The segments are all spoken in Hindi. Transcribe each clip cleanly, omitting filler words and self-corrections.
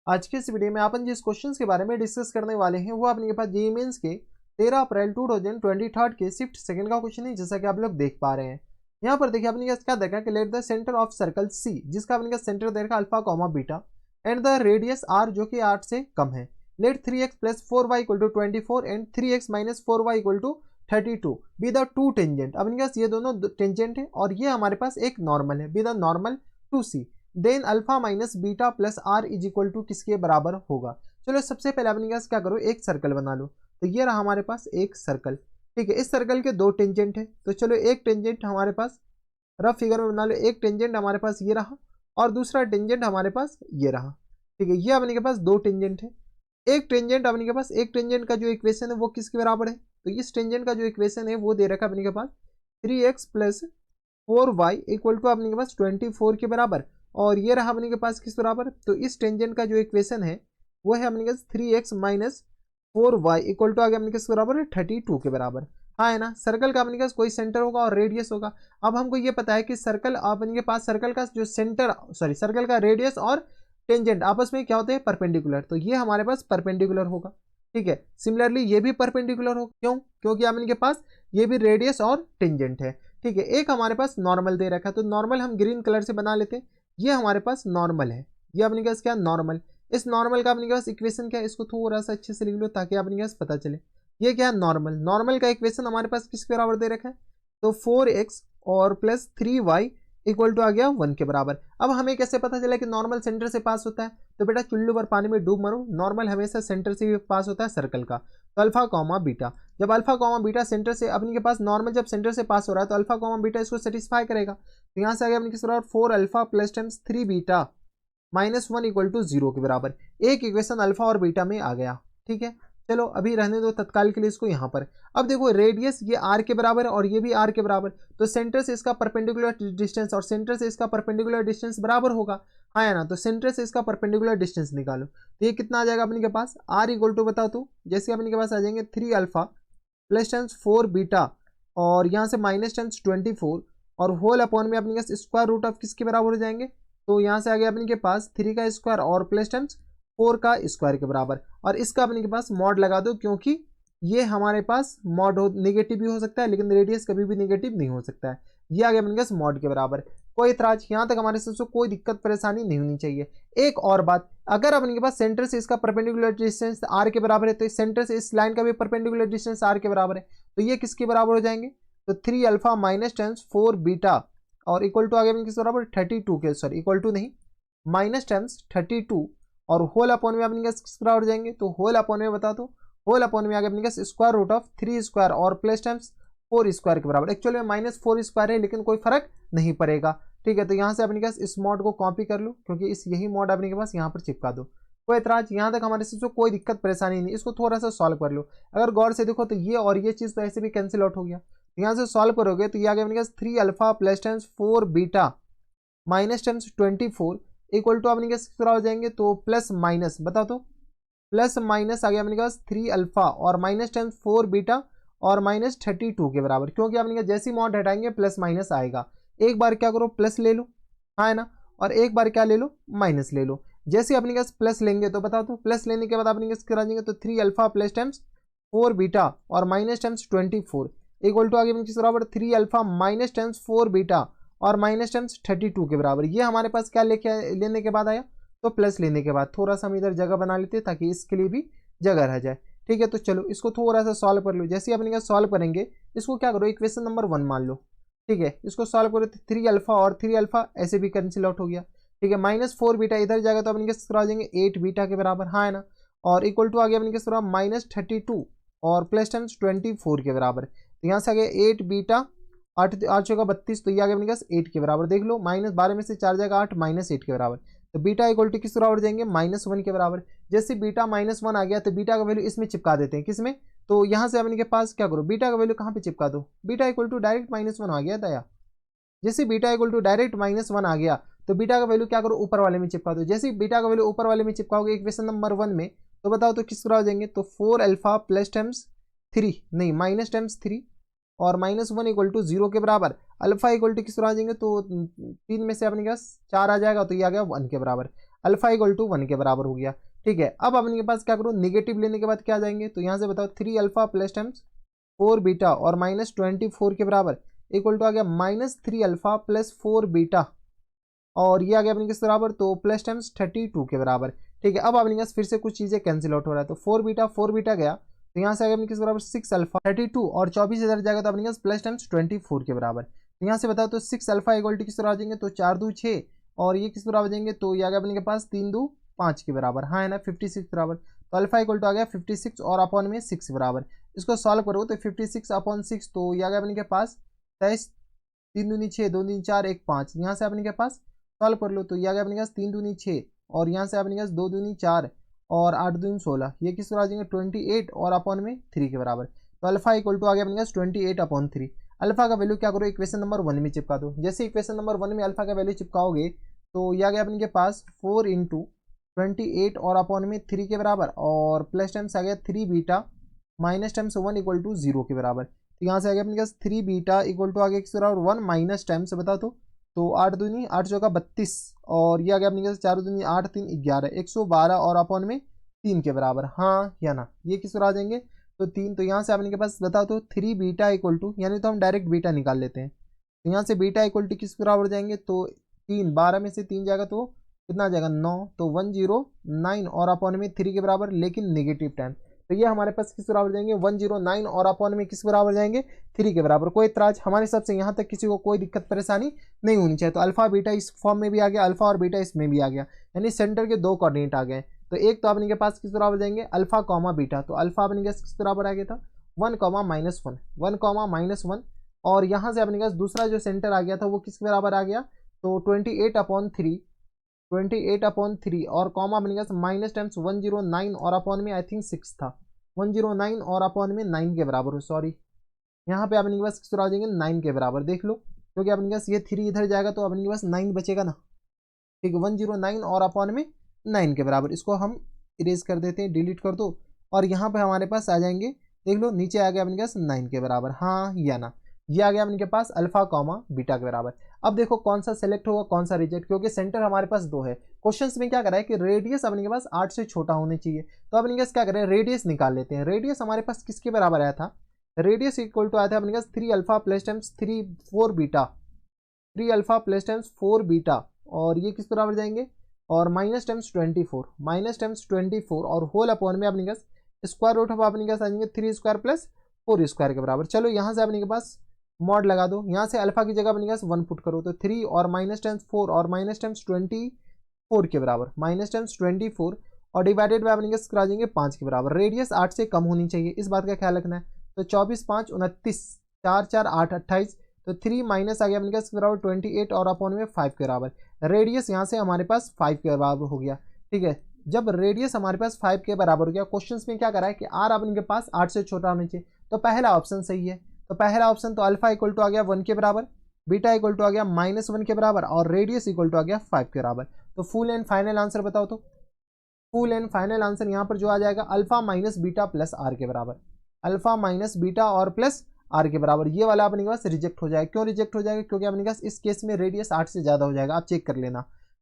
आज के इस वीडियो में अपन जिस क्वेश्चन के बारे में डिस्कस करने वाले हैं वो अपने पास जेईई मेंस के 13 अप्रैल 2023 के शिफ्ट सेकंड का क्वेश्चन है, जैसा कि आप लोग देख पा रहे हैं। यहाँ पर देखिए अपने क्या देखा कि let the centre of circle C, जिसका अपने सेंटर देखा alpha comma beta and the radius R जो कि 8 से कम है। Let 3x plus 4y equal to 24 and 3x minus 4y equal to 32 be the two tangent. अपने पास ये दोनों टेंजेंट है और ये हमारे पास एक नॉर्मल है, b the normal to c. Then alpha minus beta plus r is equal to किसके बराबर होगा। चलो सबसे पहले अपने पास क्या करो, एक सर्कल बना लो। तो ये रहा हमारे पास एक सर्कल, ठीक है। इस सर्कल के दो टेंजेंट है, तो चलो एक टेंजेंट हमारे पास रफ फिगर में बना लो। एक टेंजेंट हमारे पास ये रहा और दूसरा टेंजेंट हमारे पास ये रहा, ठीक है। ये अपने के पास दो टेंजेंट है। एक टेंजेंट अपने के पास, एक टेंजेंट का जो इक्वेशन है वो किसके बराबर है, तो इस टेंजेंट का जो इक्वेशन है वो दे रखा है अपने के पास 3x plus 4y equal to अपने के पास 24 के बराबर। और ये रहा अपने के पास किस बराबर, तो इस टेंजेंट का जो इक्वेशन है वो है अपने के पास 3x minus 4y equal to आगे अपने के बराबर है 32 के बराबर। हाँ है ना। सर्कल का अपने पास कोई सेंटर होगा और रेडियस होगा। अब हमको ये पता है कि सर्कल अपने के पास सर्कल का जो सेंटर सर्कल का रेडियस और टेंजेंट आपस में क्या होते हैं, परपेंडिकुलर। तो ये हमारे पास परपेंडिकुलर होगा, ठीक है। सिमिलरली ये भी परपेंडिकुलर होगा, क्यों, क्योंकि अब इनके पास ये भी रेडियस और टेंजेंट है, ठीक है। एक हमारे पास नॉर्मल दे रखा है, तो नॉर्मल हम ग्रीन कलर से बना लेते हैं। ये हमारे पास नॉर्मल है, ये अपने पास क्या नॉर्मल। इस नॉर्मल का अपने पास इक्वेशन क्या है, इसको थोड़ा सा अच्छे से लिख लो ताकि अपने पास पता चले। ये क्या है नॉर्मल। नॉर्मल का इक्वेशन हमारे पास किसके बराबर दे रखा है, तो 4x और प्लस 3y इक्वल टू आ गया 1 के बराबर। अब हमें कैसे पता चला कि नॉर्मल सेंटर से पास होता है, तो बेटा चुल्लू पर पानी में डूब मरो, नॉर्मल हमेशा सेंटर से भी पास होता है सर्कल का। तो अल्फा कॉमा बीटा, जब अल्फा कॉमा बीटा सेंटर से अपने के पास नॉर्मल जब सेंटर से पास हो रहा है तो अल्फा कॉमा बीटा इसको सेटिस्फाई करेगा। तो यहाँ से आ गया अपने किस बराबर 4 alpha plus times 3 beta minus 1 equal to 0 के बराबर। एक इक्वेशन अल्फा और बीटा में आ गया, ठीक है। चलो अभी रहने दो तत्काल के लिए इसको यहाँ पर। अब देखो रेडियस ये r के बराबर है और ये भी r के बराबर, तो सेंटर से इसका परपेंडिकुलर डिस्टेंस और सेंटर से इसका परपेंडिकुलर डिस्टेंस बराबर होगा, हाँ ना। तो सेंटर से इसका परपेंडिकुलर डिस्टेंस निकालो, तो ये कितना आ जाएगा अपने के पास r इक्वल टू बताओ तो, जैसे अपने के पास आ जाएंगे 3 अल्फा प्लस टेंस 4 बीटा और यहाँ से माइनस टेंस 24 और होल अपॉन में अपने के स्क्वायर रूट ऑफ किसके बराबर हो जाएंगे, तो यहाँ से आ गया अपने के पास 3 का स्क्वायर और प्लस टेंस 4 का स्क्वायर के बराबर। और इसका अपने के पास मॉड लगा दो, क्योंकि ये हमारे पास मॉड नेगेटिव भी हो सकता है लेकिन रेडियस कभी भी नेगेटिव नहीं हो सकता है। ये आ गया अपने पास मॉड के बराबर। कोई इतराज यहाँ तक हमारे से कोई दिक्कत परेशानी नहीं होनी चाहिए। एक और बात, अगर अपने के पास सेंटर से इसका परपेंडिकुलर डिस्टेंस r के बराबर है तो सेंटर से इस लाइन का भी परपेंडिकुलर डिस्टेंस r के बराबर है, तो ये किसके बराबर हो जाएंगे, तो 3 अल्फा माइनस टेंस 4 बीटा और इक्वल टू आ गया किस बराबर 32 के, सॉरी इक्वल टू नहीं माइनस टेंस 32 और होल अपॉन में अपने किस बराबर हो जाएंगे, तो होल अपॉन में बता दो, होल अपॉन में आ गया अपने स्क्वायर रूट ऑफ 3 स्क्वायर और प्लस टाइम्स 4 स्क्वायर के बराबर। एक्चुअली में माइनस 4 स्क्वायर है लेकिन कोई फर्क नहीं पड़ेगा, ठीक है। तो यहाँ से अपने पास इस मॉड को कॉपी कर लो, क्योंकि इस यही मॉड अपने के पास यहाँ पर चिपका दो। कोई एतराज यहाँ तक हमारे से कोई दिक्कत परेशानी नहीं। इसको थोड़ा सा सॉल्व कर लो। अगर गौर से देखो तो ये और ये चीज़ तो ऐसे भी कैंसिल आउट हो गया। यहाँ से सॉल्व करोगे तो ये आ गया अपने पास 3 alpha plus tens 4 beta minus tens 24 equal to अपने किस तरह हो जाएंगे, तो प्लस माइनस बताओ तो, प्लस माइनस आ गया अपने पास 3 अल्फा और माइनस टेंस 4 बीटा और माइनस 32 के बराबर। क्योंकि अपने जैसी मॉड हटाएंगे प्लस माइनस आएगा। एक बार क्या करो प्लस ले लो, हाँ है ना, और एक बार क्या ले लो माइनस ले लो। जैसे अपने पास प्लस लेंगे तो बताओ तो, प्लस लेने के बाद अपने किस करा देंगे, तो 3 अल्फा प्लस टेंस 4 बीटा और माइनस टेंस 24 इक्वल टू आगे किस बराबर 3 अल्फा माइनस टेंस 4 बीटा और माइनस टेंस 32 के बराबर। ये हमारे पास क्या लेने के बाद आया, तो प्लस लेने के बाद। थोड़ा सा हम इधर जगह बना लेते हैं ताकि इसके लिए भी जगह रह जाए, ठीक है। तो चलो इसको थोड़ा सा सॉल्व कर लो। जैसे अपने सॉल्व करेंगे इसको क्या करो, इक्वेशन नंबर 1 मान लो, ठीक है। इसको सॉल्व करो तो 3 अल्फा और 3 अल्फा ऐसे भी कैंसिल आउट हो गया, ठीक है। माइनस 4 बीटा इधर जाएगा तो अपने किस तरह आ जाएंगे 8 बीटा के बराबर, हाँ है ना। और इक्वल टू आ गया अपने किस तरह माइनस 32 और प्लस टाइम्स 24 के बराबर। तो यहाँ से आ गया 8 बीटा 8 8 का 32, तो ये आ गया अपने पास 8 के बराबर। देख लो माइनस 12 में से 4 जाएगा 8 माइनस 8 के बराबर। तो बीटा इक्वल टू किस बराबर जाएंगे -1 के बराबर। जैसे बीटा -1 आ गया तो बीटा का वैल्यू इसमें चिपका देते हैं, किसमें, तो यहाँ से अपने के पास क्या करो, बीटा का वैल्यू कहाँ पे चिपका दो, बीटा इक्वल टू डायरेक्ट -1 आ गया दया। जैसे बीटा इक्वल टू डायरेक्ट -1 आ गया तो बीटा का वैल्यू क्या करो ऊपर वाले में चिपका दो। जैसे बीटा का वैल्यू ऊपर वाले में चिपकाओगे इक्वेशन नंबर 1 में, तो बताओ तो किस तरह हो जाएंगे, तो 4 अल्फा प्लस टाइम्स 3 नहीं माइनस टाइम्स 3 और -1 इक्वल टू 0 के बराबर। अल्फा इक्वल टू किस तरह आ जाएंगे, तो 3 में से अपने पास 4 आ जाएगा तो ये आ गया 1 के बराबर। अल्फा इक्वल टू 1 के बराबर हो गया। ठीक है, अब अपने के पास क्या करो, निगेटिव लेने के बाद क्या जाएंगे, तो यहाँ से बताओ 3 अल्फा प्लस टाइम्स 4 बीटा और माइनस 24 के बराबर इक्वल टू आ गया -3 अल्फा प्लस 4 बीटा, और ये आ गया अपने किस बराबर, तो प्लस टाइम्स 32 के बराबर। ठीक है, अब अपने पास फिर से कुछ चीजें कैंसिल आउट हो रहा है, तो 4 बीटा गया, तो यहाँ से आ गया अपने किस बराबर 6 अल्फा 32 और 24 इधर जाएगा तो अपने पास प्लस टाइम्स 24 के बराबर। तो यहाँ से बताओ तो 6 अल्फा इक्वल टू किस तरह आ जाएंगे, तो 4 2 6 और ये किस बराबर आ जाएंगे, तो ये आ गया अपने के पास 3 2 5 के बराबर, हाँ है ना 56 बराबर। तो अल्फा इक्वल टू आ गया 56 और अपॉन में 6 बराबर। इसको सॉल्व करो तो 56 अपॉन 6, तो ये आ गया अपने के पास 23 3 दूनी 6 2 3 4 1 5, यहाँ से अपने के पास सॉल्व कर लो तो ये आ गया अपने पास 3 दूनी 6 और यहाँ से अपने पास 2 दूनी 4 और 8 दूनी 16, ये किस तरह आ जाएंगे 28 और अपॉन में 3 के बराबर। तो अल्फा इक्वल टू आ गया अपने पास 28 अपॉन 3। अल्फा का वैल्यू क्या करो, इक्वेशन नंबर 1 में चिपका दो। जैसे इक्वेशन नंबर 1 में अल्फा का वैल्यू चिपकाओगे तो ये आ गया अपने के पास 4 इंटू 28 और अपॉन में 3 के बराबर, और प्लस टाइम्स आ गया 3 beta minus times 1 equal to 0 के बराबर। तो यहाँ से आ गया अपने पास 3 बीटा इक्वल टू आ गया किस बराबर 1 माइनस टाइम्स बता तो 8 दूनी 8 चौका 32 और ये आ गया अपने पास 4 दूनी 8 3 11 112 और अपॉन में 3 के बराबर, हाँ या ना, ये किस तरह आ जाएंगे, तो 3। तो यहाँ से आपने के पास बताओ तो 3 बीटा इक्वल टू, यानी तो हम डायरेक्ट बीटा निकाल लेते हैं, तो यहाँ से बीटा इक्वल टू किस बराबर जाएंगे, तो 3 12 में से 3 जाएगा तो कितना आ जाएगा 9, तो 109 और अपॉन में 3 के बराबर, लेकिन नेगेटिव टाइम। तो ये हमारे पास किस बराबर जाएंगे 109 और अपॉन में किस बराबर जाएंगे 3 के बराबर। कोई इतराज हमारे हिसाब से यहाँ तक किसी को कोई दिक्कत परेशानी नहीं होनी चाहिए। तो अल्फा बीटा इस फॉर्म में भी आ गया, अल्फा और बीटा इसमें भी आ गया, यानी सेंटर के 2 कोऑर्डिनेट आ गए। तो एक तो अपने के पास किस बराबर जाएंगे अल्फा कॉमा बीटा, तो अल्फा अपने के किस बराबर आ गया था 1 कॉमा माइनस 1 1 कॉमा माइनस 1, और यहाँ से अपने पास दूसरा जो सेंटर आ गया था वो किस बराबर आ गया, तो 28 अपॉन 3 और कॉमा अपने पास माइनस टाइम्स 109 और अपॉन में आई थिंक 6 था, 109 और अपॉन में 9 के बराबर हो, सॉरी यहाँ पे अपने पास किस तरह आ जाएंगे 9 के बराबर, देख लो क्योंकि अपने पास ये 3 इधर जाएगा तो अपने पास 9 बचेगा ना। ठीक है, 109 और अपॉन में 9 के बराबर, इसको हम इरेज कर देते हैं, डिलीट कर दो, और यहाँ पे हमारे पास आ जाएंगे, देख लो नीचे आ गया अपने पास 9 के बराबर, हाँ या ना, ये आ गया अपने के पास अल्फा कॉमा बीटा के बराबर। अब देखो कौन सा सेलेक्ट होगा कौन सा रिजेक्ट, क्योंकि सेंटर हमारे पास 2 है। क्वेश्चंस में क्या करा है कि रेडियस अपने के पास 8 से छोटा होने चाहिए, तो अपने पास क्या करें रेडियस निकाल लेते हैं। रेडियस हमारे पास किसके बराबर आया था, रेडियस इक्वल टू आया था अपने पास 3 alpha plus times 3 4 beta, 3 alpha plus times 4 beta, और ये किस बराबर जाएंगे, और माइनस टाइम्स 24 और होल अपॉन में अपने पास स्क्वायर रूट ऑफ अपने पास आ जाएंगे 3 स्क्वायर प्लस 4 स्क्वायर के बराबर। चलो यहाँ से अपने के पास मॉड लगा दो, यहाँ से अल्फा की जगह अपने पास 1 पुट करो, तो 3 और माइनस टाइम्स 4 और माइनस टाइम्स 24 के बराबर, माइनस टाइम्स 24 और डिवाइडेड बाय अपने पास करा देंगे 5 के बराबर। रेडियस 8 से कम होनी चाहिए, इस बात का ख्याल रखना है। तो 24 5 29 4 4 8 28, तो 3 माइनस आ गया अपने पास बराबर 28 और अपॉन में 5 के बराबर। रेडियस यहाँ से हमारे पास 5 के बराबर हो गया। ठीक है, जब रेडियस हमारे पास 5 के बराबर हो गया, क्वेश्चन में क्या करा है कि आर अपने के पास 8 से छोटा होना चाहिए, तो पहला ऑप्शन सही है। तो पहला ऑप्शन तो अल्फा इक्वल टू आ गया 1 के बराबर, बीटा इक्वल टू आ गया -1 के बराबर, और रेडियस इक्वल टू आ गया 5 के बराबर। तो फुल एंड फाइनल आंसर बताओ, तो फुल एंड फाइनल आंसर यहाँ पर जो आ जाएगा alpha minus beta plus r के बराबर, अल्फा माइनस बीटा और प्लस आर के बराबर। ये वाला अपने पास रिजेक्ट हो जाएगा, क्यों रिजेक्ट हो जाएगा, क्योंकि अपने पास इस केस में रेडियस 8 से ज्यादा हो जाएगा, आप चेक कर लेना।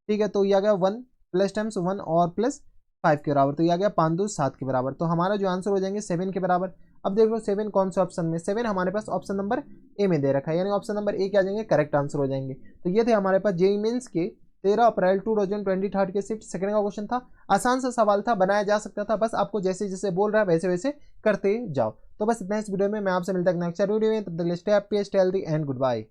ठीक है, तो ये आ गया 1 प्लस टाइम्स 1 और प्लस 5 के बराबर, तो ये आ गया 5 2 7 के बराबर। तो हमारा जो आंसर हो जाएंगे 7 के बराबर। अब देख लो 7 कौन से ऑप्शन में, 7 हमारे पास ऑप्शन नंबर ए में दे रखा है, यानी ऑप्शन नंबर ए क्या आ जाएंगे करेक्ट आंसर हो जाएंगे। तो ये थे हमारे पास जेईई मेंस के 13 अप्रैल 2023 के शिफ्ट सेकंड का क्वेश्चन था। आसान सा सवाल था, बनाया जा सकता था, बस आपको जैसे जैसे बोल रहा है वैसे वैसे करते जाओ। तो बस इतना इस वीडियो में, मैं आपसे मिलता है नेक्स्ट वीडियो में, तब तक stay happy stay healthy and good bye.